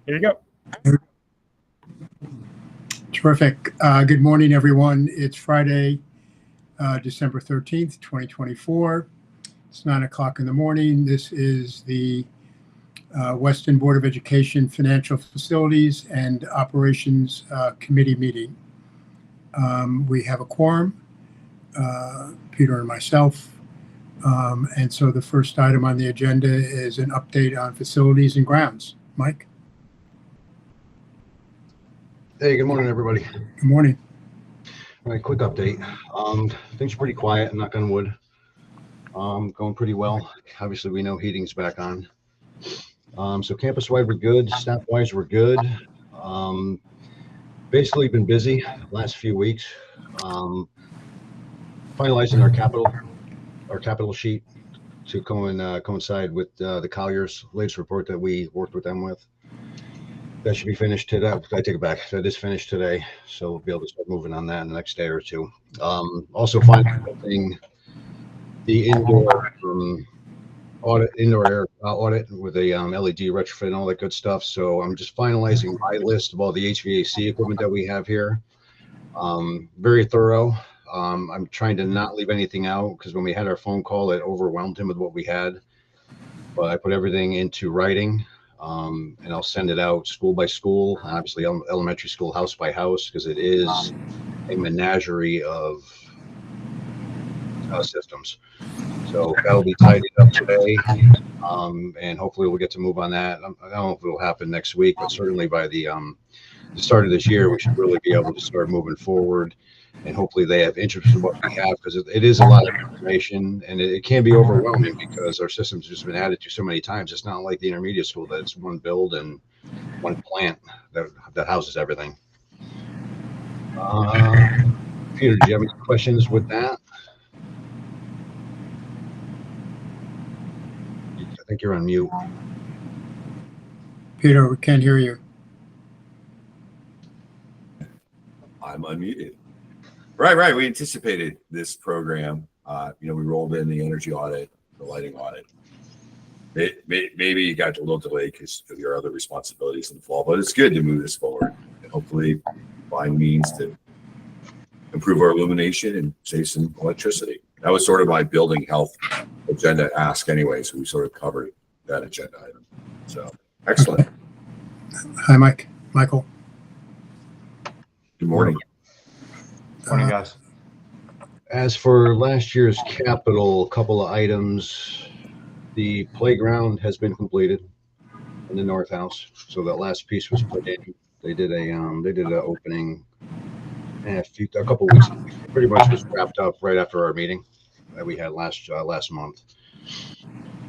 Here you go. Terrific. Good morning, everyone. It's Friday, December 13th, 2024. It's 9 o'clock in the morning. This is the Weston Board of Education Financial Facilities and Operations Committee meeting. We have a quorum, Peter and myself. And so the first item on the agenda is an update on facilities and grounds. Mike? Hey, good morning, everybody. Good morning. All right, quick update. Things are pretty quiet, knock on wood. Going pretty well. Obviously, we know heating's back on. So campus-wide, we're good. Staff-wise, we're good. Basically, been busy last few weeks. Finalizing our capital sheet to coincide with the Collier's latest report that we worked with them with. That should be finished today. I take it back. That is finished today, so we'll be able to start moving on that in the next day or two. Also, finalizing the indoor air audit with a LED retrofit and all that good stuff. So I'm just finalizing my list of all the HVAC equipment that we have here. Very thorough. I'm trying to not leave anything out because when we had our phone call, it overwhelmed him with what we had. But I put everything into writing. And I'll send it out school by school, obviously elementary school, house by house, because it is a menagerie of systems. So that'll be tidied up today, and hopefully we'll get to move on that. I don't know if it'll happen next week, but certainly by the start of this year, we should really be able to start moving forward. And hopefully they have interest in what we have, because it is a lot of information and it can be overwhelming because our system's just been added to so many times. It's not like the intermediate school that it's one build and one plant that houses everything. Peter, do you have any questions with that? I think you're on mute. Peter, we can't hear you. I'm unmuted. Right. We anticipated this program. We rolled in the energy audit, the lighting audit. Maybe you got a little delayed because of your other responsibilities in the fall, but it's good to move this forward and hopefully find means to improve our illumination and save some electricity. That was sort of my building health agenda ask anyway, so we sort of covered that agenda item. So excellent. Hi, Michael. Good morning. Morning, guys. As for last year's capital, a couple of items. The playground has been completed in the North House, so that last piece was put in. They did an opening a couple of weeks ago. Pretty much was wrapped up right after our meeting that we had last month.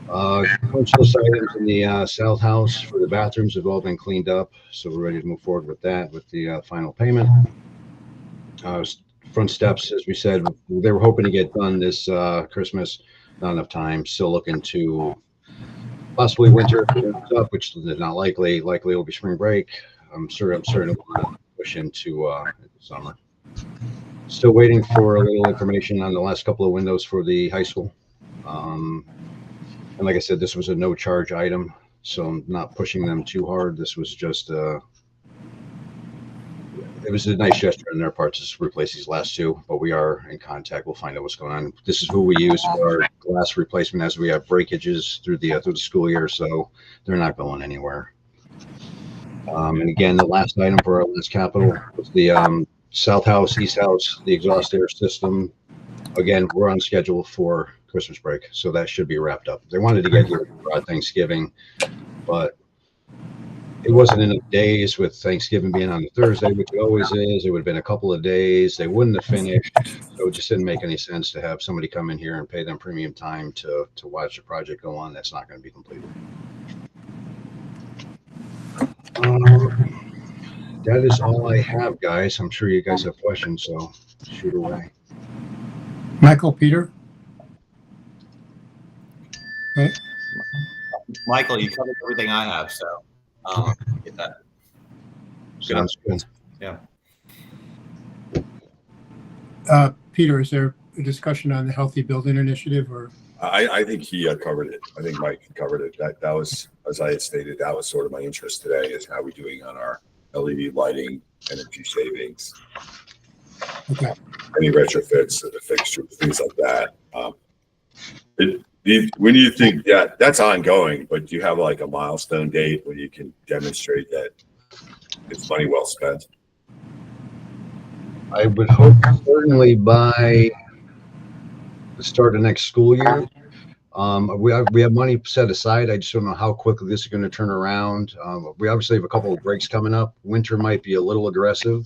Punch list items in the South House for the bathrooms have all been cleaned up, so we're ready to move forward with that with the final payment. Front steps, as we said, they were hoping to get done this Christmas. Not enough time. Still looking to possibly winter stuff, which is not likely. Likely it'll be spring break. I'm certain we'll push into summer. Still waiting for a little information on the last couple of windows for the high school. And like I said, this was a no charge item, so I'm not pushing them too hard. This was just it was a nice gesture on their part to replace these last two, but we are in contact. We'll find out what's going on. This is who we use for our glass replacement as we have breakages through the school year, so they're not going anywhere. And again, the last item for our last capital was the South House, East House, the exhaust air system. Again, we're on schedule for Christmas break, so that should be wrapped up. They wanted to get here for Thanksgiving, but it wasn't enough days with Thanksgiving being on the Thursday, which it always is. It would have been a couple of days. They wouldn't have finished. So it just didn't make any sense to have somebody come in here and pay them premium time to watch the project go on. That's not going to be completed. That is all I have, guys. I'm sure you guys have questions, so shoot away. Michael, Peter? Right. Michael, you covered everything I have, so get that. Sounds good. Yeah. Peter, is there a discussion on the Healthy Building Initiative, or I think he covered it. I think Mike covered it. That was, as I had stated, that was sort of my interest today, is how we doing on our LED lighting, energy savings, Okay. any retrofits, the fixtures, things like that. When do you think that's ongoing, but do you have like a milestone date when you can demonstrate that it's money well spent? I would hope certainly by the start of next school year. We have money set aside. I just don't know how quickly this is going to turn around. We obviously have a couple of breaks coming up. Winter might be a little aggressive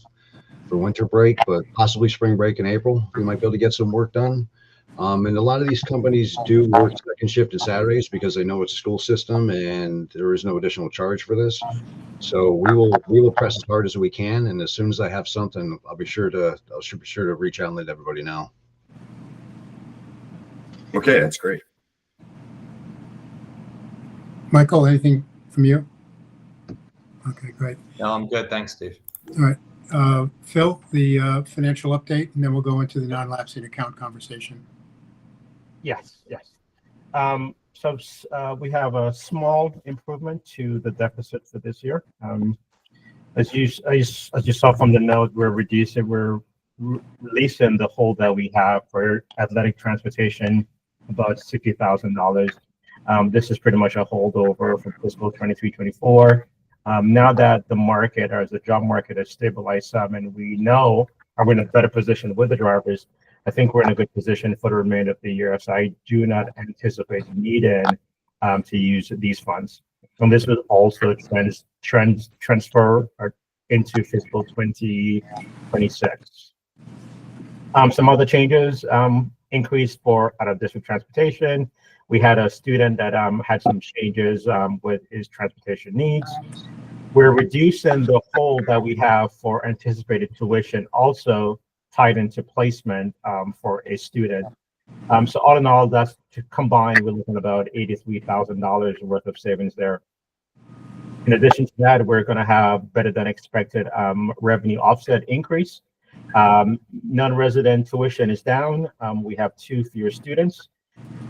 for winter break, but possibly spring break in April, we might be able to get some work done. And a lot of these companies do work second shift and Saturdays because they know it's a school system and there is no additional charge for this. So we will press as hard as we can, and as soon as I have something, I'll be sure to reach out and let everybody know. Okay, that's great. Michael, anything from you? Okay, great. No, I'm good. Thanks, Steve. All right. Phil, the financial update, and then we'll go into the non-lapsing account conversation. Yes. So we have a small improvement to the deficit for this year. As you saw from the note, we're releasing the hold that we have for athletic transportation, about $60,000. This is pretty much a holdover for fiscal 23-24. Now that the market, or as the job market, has stabilized some, and we know are in a better position with the drivers, I think we're in a good position for the remainder of the year. So I do not anticipate needing to use these funds. And this will also transfer into fiscal 2026. Some other changes, increase for out of district transportation. We had a student that had some changes with his transportation needs. We're reducing the hold that we have for anticipated tuition, also tied into placement for a student. So all in all, that's combined, we're looking at about $83,000 worth of savings there. In addition to that, we're going to have better than expected revenue offset increase. Non-resident tuition is down. We have 2 fewer students.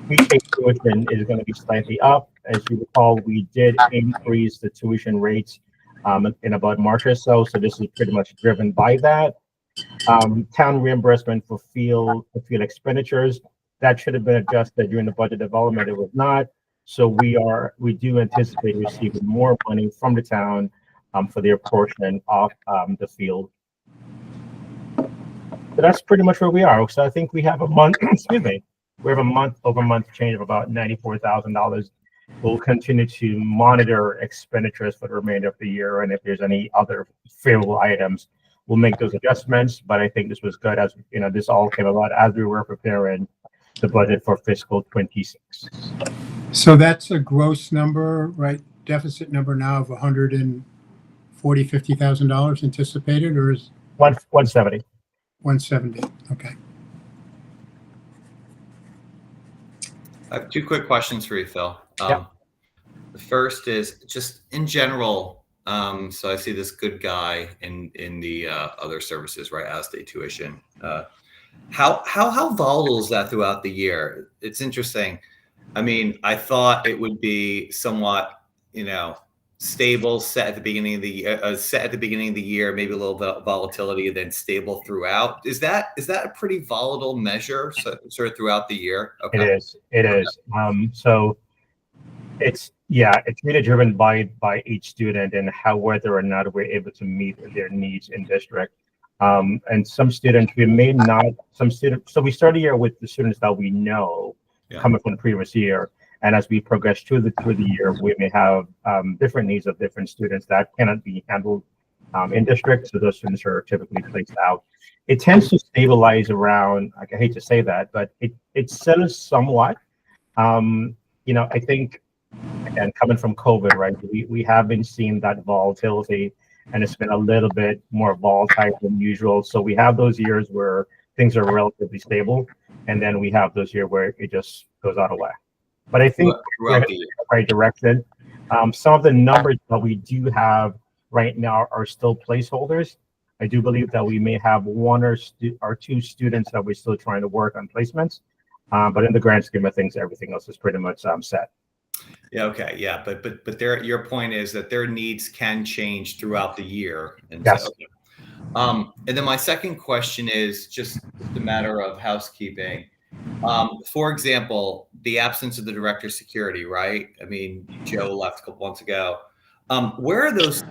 Pre-K tuition is going to be slightly up. As you recall, we did increase the tuition rates in about March or so. So this is pretty much driven by that. Town reimbursement for field expenditures, that should have been adjusted during the budget development. It was not. So we do anticipate receiving more money from the town for their portion of the field. So that's pretty much where we are. So I think we have a month, excuse me, we have a month-over-month change of about $94,000. We'll continue to monitor expenditures for the remainder of the year, and if there's any other favorable items, we'll make those adjustments. But I think this was good, as you know, this all came about as we were preparing the budget for fiscal 26. So that's a gross number, right? Deficit number now of $50,000 anticipated, or is 170? 170? Okay. I have 2 quick questions for you, Phil. Yeah. The first is just in general. So I see this good guy in the other services, right? Out-of-state tuition. How volatile is that throughout the year? It's interesting. I mean, I thought it would be somewhat, stable, set at the beginning of the year, maybe a little bit of volatility, and then stable throughout. Is that a pretty volatile measure, sort of throughout the year? Okay. It is. So it's really driven by each student and whether or not we're able to meet their needs in district. And some students we may not. So we start a year with the students that we know coming from the previous year. And as we progress through the year, we may have different needs of different students that cannot be handled in district. So those students are typically placed out. It tends to stabilize around, I hate to say that, but it settles somewhat. I think, again, coming from COVID, right, we have been seeing that volatility, and it's been a little bit more volatile than usual. So we have those years where things are relatively stable, and then we have those years where it just goes out of whack. But I think we're in the right direction. Some of the numbers that we do have right now are still placeholders. I do believe that we may have 1 or 2 students that we're still trying to work on placements. But in the grand scheme of things, everything else is pretty much set. Yeah. Okay. Yeah. But your point is that their needs can change throughout the year. And Yes. so, and then my second question is just a matter of housekeeping. For example, the absence of the director of security, right? I mean, Joe left a couple months ago. Where are those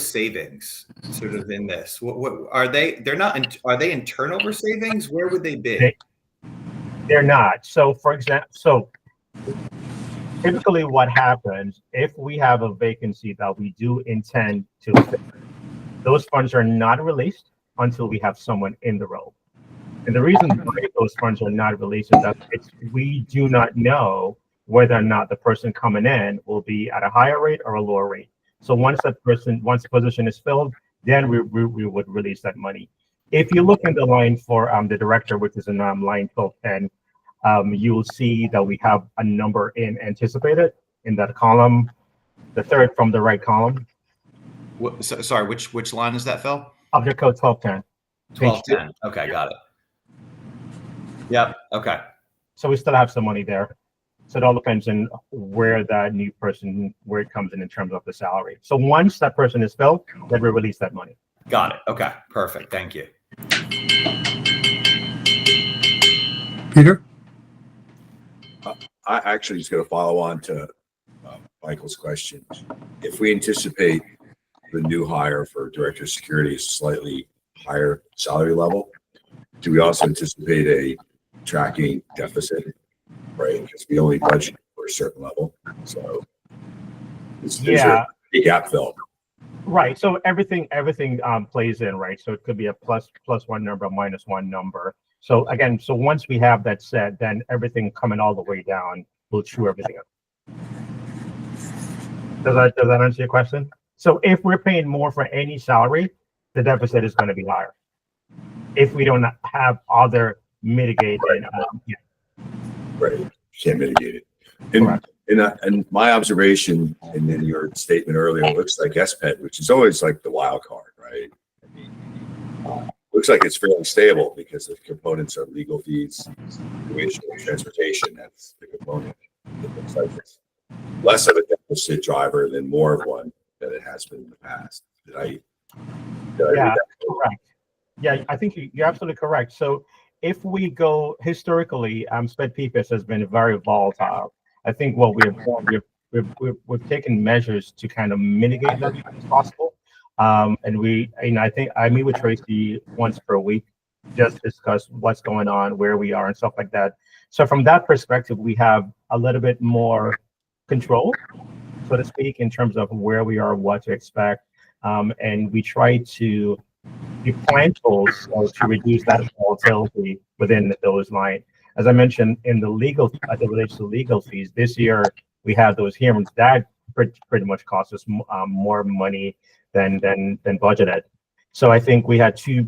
savings sort of in this? What are they? They're not. Are they in turnover savings? Where would they be? They're not. So, for example, typically what happens if we have a vacancy that we do intend to fill, those funds are not released until we have someone in the role. And the reason why those funds are not released is that we do not know whether or not the person coming in will be at a higher rate or a lower rate. So once the position is filled, then we would release that money. If you look in the line for the director, which is in line 1210, you will see that we have a number in anticipated in that column, the third from the right column. Sorry, which line is that, Phil? Object code 1210. 1210. Okay, got it. Yep. Okay. So we still have some money there. So it all depends on where that new person, where it comes in terms of the salary. So once that person is filled, then we release that money. Got it. Okay. Perfect. Thank you. Peter? I actually just going to follow on to Michael's question. If we anticipate the new hire for director of security is slightly higher salary level, do we also anticipate a tracking deficit, right? Because we only budget for a certain level. So is there a gap fill? Right. So everything plays in, right? So it could be a plus one number, a minus one number. So again, so once we have that set, then everything coming all the way down will chew everything up. Does that answer your question? So if we're paying more for any salary, the deficit is going to be higher. If we don't have other mitigating, Right, you can't mitigate it. And my observation, and then your statement earlier, it looks like SPED, which is always like the wild card, right? I mean, looks like it's fairly stable because the components are legal fees, tuition, transportation. That's the component. It looks like it's less of a deficit driver than more of one than it has been in the past. Did I read that? Correct. Yeah, I think you're absolutely correct. So if we go historically, SPED PFAS has been very volatile. I think what we've taken measures to kind of mitigate that as possible. And I think I meet with Tracy once per week, just discuss what's going on, where we are, and stuff like that. So from that perspective, we have a little bit more control, so to speak, in terms of where we are, what to expect, and we try to plan tools to reduce that volatility within those lines. As I mentioned in the legal, as it relates to legal fees, this year we had those hearings that pretty much cost us more money than budgeted. So I think we had two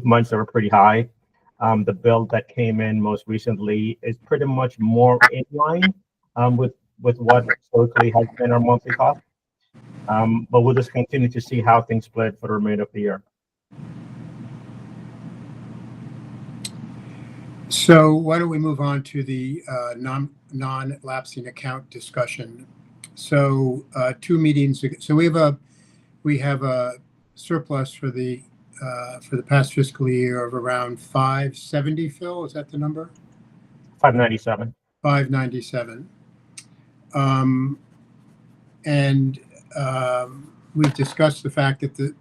months that were pretty high. The bill that came in most recently is pretty much more in line with what historically has been our monthly cost. But we'll just continue to see how things split for the remainder of the year. So why don't we move on to the non-lapsing account discussion? So 2 meetings ago, so we have a surplus for the past fiscal year of around 570. Phil, is that the number? 597. 597. We've discussed the fact that the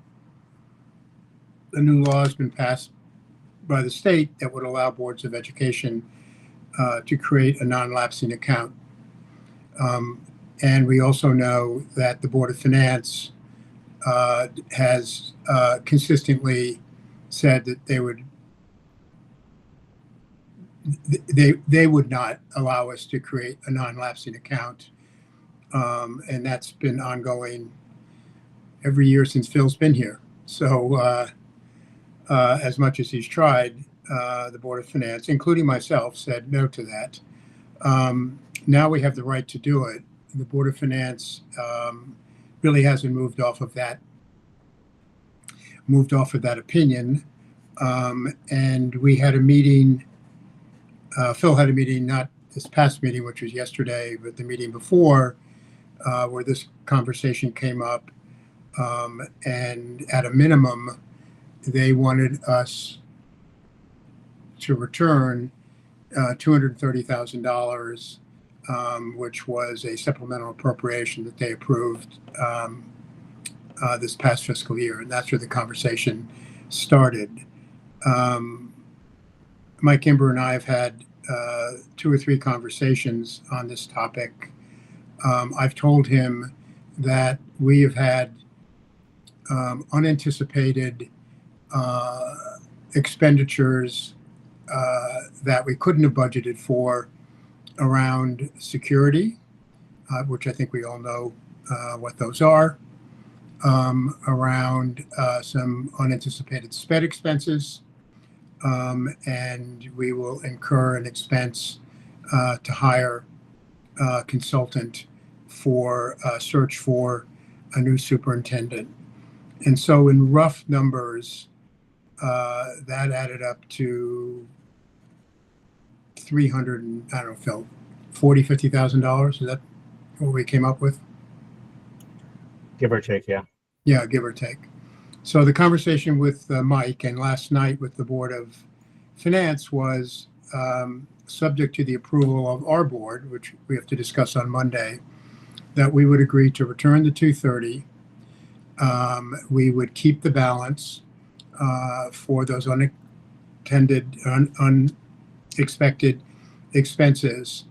new law has been passed by the state that would allow boards of education to create a non-lapsing account. And we also know that the Board of Finance has consistently said that they would not allow us to create a non-lapsing account. And that's been ongoing every year since Phil's been here. So as much as he's tried, the Board of Finance, including myself, said no to that. Now we have the right to do it. The Board of Finance really hasn't moved off of that opinion. And we had a meeting Phil had a meeting, not this past meeting, which was yesterday, but the meeting before, where this conversation came up. And at a minimum, they wanted us to return $230,000, which was a supplemental appropriation that they approved this past fiscal year. And that's where the conversation started. Mike Imber and I have had 2 or 3 conversations on this topic. I've told him that we have had unanticipated expenditures that we couldn't have budgeted for around security, which I think we all know what those are, around some unanticipated SPED expenses, and we will incur an expense to hire a consultant for search for a new superintendent. And so in rough numbers, that added up to $50,000, $50,000. Is that what we came up with? Give or take, yeah. Yeah, give or take. So the conversation with Mike and last night with the Board of Finance was subject to the approval of our board, which we have to discuss on Monday, that we would agree to return the 230. We would keep the balance for those unexpected expenses,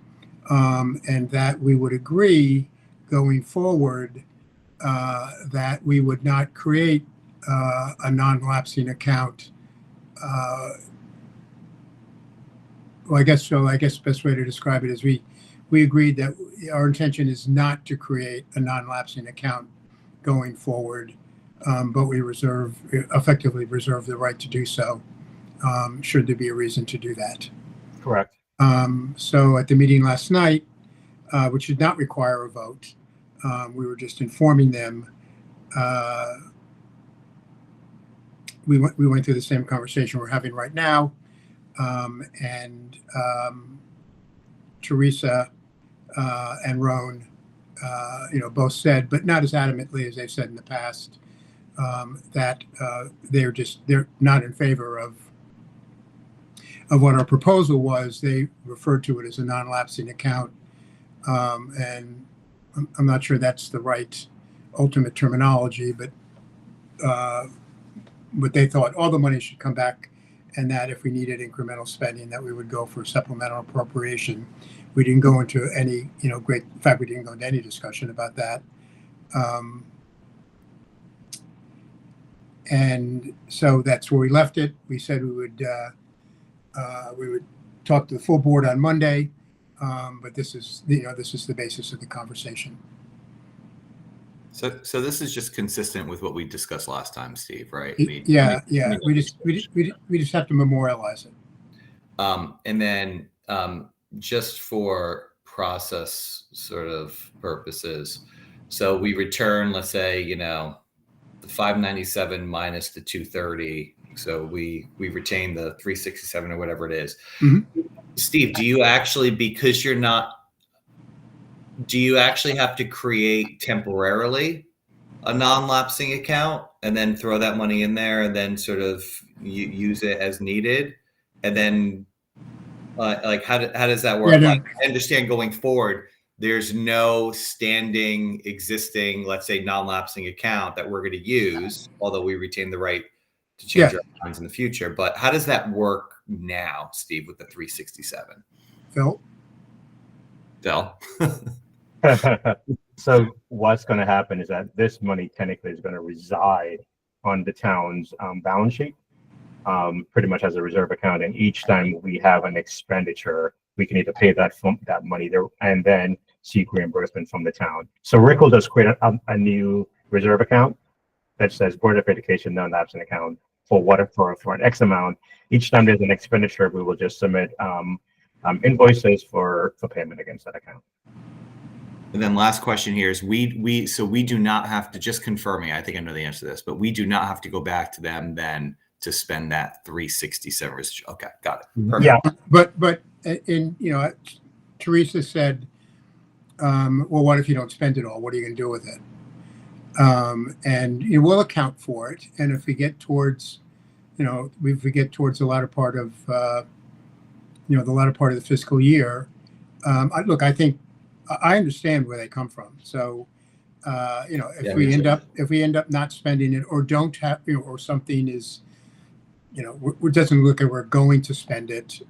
and that we would agree going forward that we would not create a non-lapsing account. I guess the best way to describe it is we agreed that our intention is not to create a non-lapsing account going forward, but we effectively reserve the right to do so should there be a reason to do that. Correct. So at the meeting last night, which did not require a vote, we were just informing them. We went through the same conversation we're having right now, and Teresa and Roan, both said, but not as adamantly as they've said in the past, that they're not in favor of what our proposal was. They referred to it as a non-lapsing account, and I'm not sure that's the right ultimate terminology, but they thought all the money should come back, and that if we needed incremental spending, that we would go for supplemental appropriation. We didn't go into any, in fact, we didn't go into any discussion about that. And so that's where we left it. We said we would talk to the full board on Monday, but this is the basis of the conversation. So this is just consistent with what we discussed last time, Steve, right? We just have to memorialize it. And then just for process sort of purposes, so we return, let's say, the 597 minus the 230. So we retain the 367 or whatever it is. Mm-hmm. Steve, do you actually have to create temporarily a non-lapsing account and then throw that money in there and then sort of use it as needed? And then how does that work? Yeah, no. I understand going forward, there's no standing existing, let's say, non-lapsing account that we're going to use, although we retain the right to change our minds in the future. But how does that work now, Steve, with the 367? Phil? So what's going to happen is that this money technically is going to reside on the town's balance sheet, pretty much as a reserve account. And each time we have an expenditure, we can either pay that money there and then seek reimbursement from the town. So Rick will just create a new reserve account that says Board of Education non-lapsing account for an X amount. Each time there's an expenditure, we will just submit invoices for payment against that account. And then last question here is we do not have to, just confirming, I think I know the answer to this, but we do not have to go back to them then to spend that 367 residual. Okay, got it. Mhm. Perfect. Yeah. But in, Teresa said, well, what if you don't spend it all? What are you going to do with it? And we'll account for it. And if we get towards, if we get towards the latter part of, the latter part of the fiscal year, I think I understand where they come from. So, if Yeah, we me end up not spending it or don't have, or something is, it doesn't look like we're going to spend it,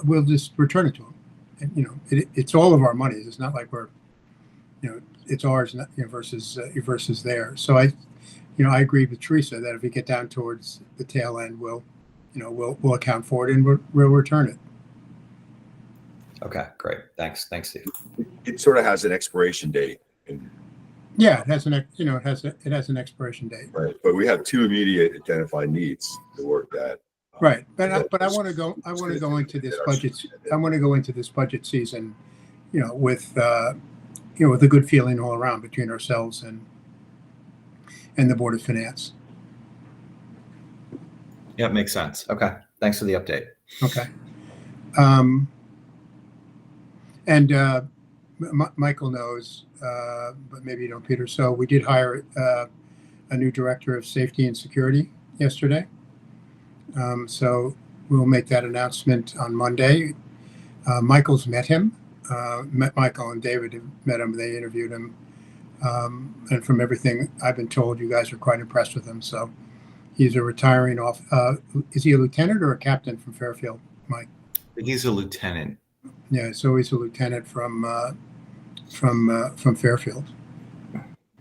we'll just return it to them. And, it's all of our money. It's not like we're, it's ours versus theirs. So I agree with Teresa that if we get down towards the tail end, we'll account for it and we'll return it. Okay, great. Thanks, Steve. It sort of has an expiration date, and Yeah, it has it has an expiration date. right. But we have two immediate identified needs to work that. Right, but I want to go into this budget. I want to go into this budget season, with with a good feeling all around between ourselves and the Board of Finance. Yeah, makes sense. Okay, thanks for the update. Okay. Michael knows, but maybe you don't, Peter. So we did hire a new director of safety and security yesterday. So we'll make that announcement on Monday. Michael's met him. Met Michael and David have met him. They interviewed him. And from everything I've been told, you guys are quite impressed with him. So he's a retiring is he a lieutenant or a captain from Fairfield, Mike? He's a lieutenant. Yeah, so he's a lieutenant from Fairfield.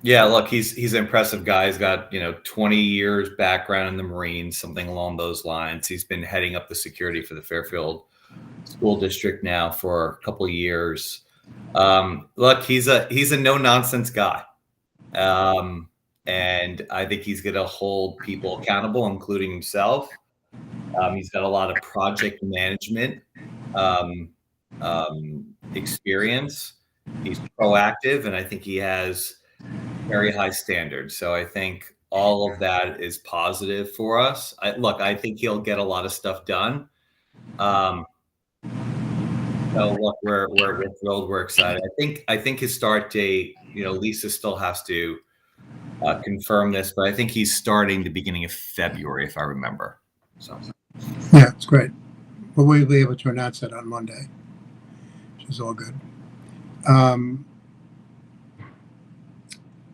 Yeah, look, he's an impressive guy. He's got 20 years background in the Marines, something along those lines. He's been heading up the security for the Fairfield School District now for a couple of years. Look, he's a no nonsense guy, and I think he's going to hold people accountable, including himself. He's got a lot of project management experience. He's proactive, and I think he has very high standards. So I think all of that is positive for us. I think he'll get a lot of stuff done. So look, we're thrilled. We're excited. I think his start date, Lisa still has to confirm this, but I think he's starting the beginning of February, if I remember. So Yeah, it's great. But we'll be able to announce that on Monday, which is all good.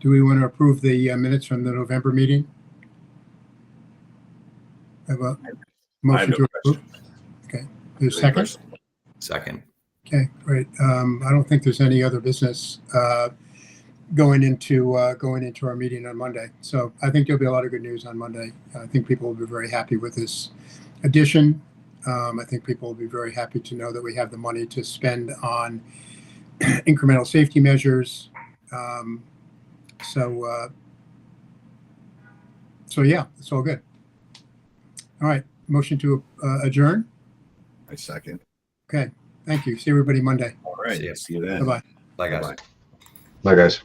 Do we want to approve the minutes from the November meeting? Have a I have motion no to approve? question. Okay. There's a second? second. Okay, great. I don't think there's any other business going into our meeting on Monday. So I think there'll be a lot of good news on Monday. I think people will be very happy with this addition. I think people will be very happy to know that we have the money to spend on incremental safety measures. So yeah, it's all good. All right, motion to adjourn. I second. Okay, thank you. See everybody Monday. All right. See ya. See you then. Bye-bye. Bye, guys. Bye-bye. Bye, guys.